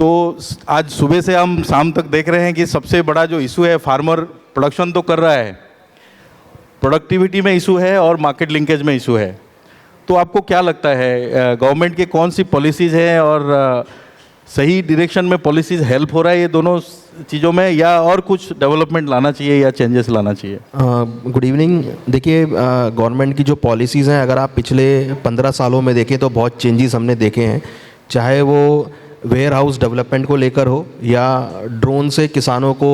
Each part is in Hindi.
आज सुबह से हम शाम तक देख रहे हैं कि सबसे बड़ा जो इशू है, फार्मर प्रोडक्शन तो कर रहा है, प्रोडक्टिविटी में इशू है और मार्केट लिंकेज में इशू है। तो आपको क्या लगता है गवर्नमेंट की कौन सी पॉलिसीज़ हैं और सही डायरेक्शन में पॉलिसीज़ हेल्प हो रहा है ये दोनों चीज़ों में, या और कुछ डेवलपमेंट लाना चाहिए या चेंजेस लाना चाहिए? Good evening. देखिए, गवर्नमेंट की जो पॉलिसीज़ हैं, अगर आप पिछले 15 सालों में देखें तो बहुत चेंजेस हमने देखे हैं, चाहे वो वेयर हाउस डेवलपमेंट को लेकर हो या ड्रोन से किसानों को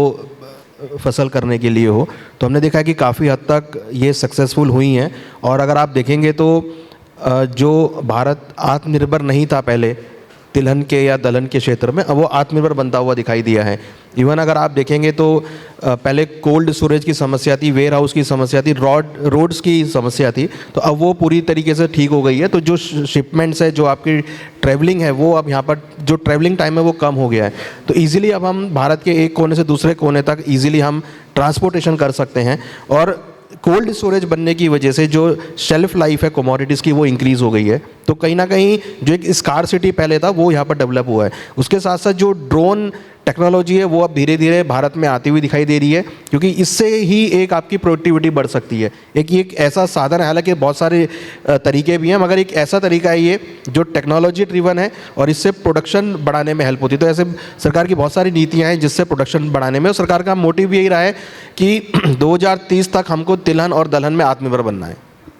फसल करने के लिए हो। तो हमने देखा है कि काफ़ी हद तक ये सक्सेसफुल हुई हैं। और अगर आप देखेंगे तो जो भारत आत्मनिर्भर नहीं था पहले तिलहन के या दलहन के क्षेत्र में, अब वो आत्मनिर्भर बनता हुआ दिखाई दिया है। इवन अगर आप देखेंगे तो पहले कोल्ड स्टोरेज की समस्या थी, वेयर हाउस की समस्या थी, रोड्स की समस्या थी, तो अब वो पूरी तरीके से ठीक हो गई है। तो जो शिपमेंट्स है, जो आपकी ट्रैवलिंग है, वो अब यहाँ पर जो ट्रैवलिंग टाइम है वो कम हो गया है। तो ईजिली अब हम भारत के एक कोने से दूसरे कोने तक ईजिली हम ट्रांसपोर्टेशन कर सकते हैं। और कोल्ड स्टोरेज बनने की वजह से जो शेल्फ लाइफ है कमोडिटीज़ की, वो इंक्रीज़ हो गई है। तो कहीं ना कहीं जो एक स्कार्सिटी पहले था वो यहाँ पर डेवलप हुआ है। उसके साथ साथ जो ड्रोन टेक्नोलॉजी है वो अब धीरे धीरे भारत में आती हुई दिखाई दे रही है, क्योंकि इससे ही एक आपकी प्रोडक्टिविटी बढ़ सकती है। एक ऐसा साधन है, हालांकि बहुत सारे तरीके भी हैं, मगर एक ऐसा तरीका है ये जो टेक्नोलॉजी ड्रिवन है और इससे प्रोडक्शन बढ़ाने में हेल्प होती है। तो ऐसे सरकार की बहुत सारी नीतियाँ हैं जिससे प्रोडक्शन बढ़ाने में, और सरकार का मोटिव यही रहा है कि 2030 तक हमको तिलहन और दलहन में आत्मनिर्भर बनना है।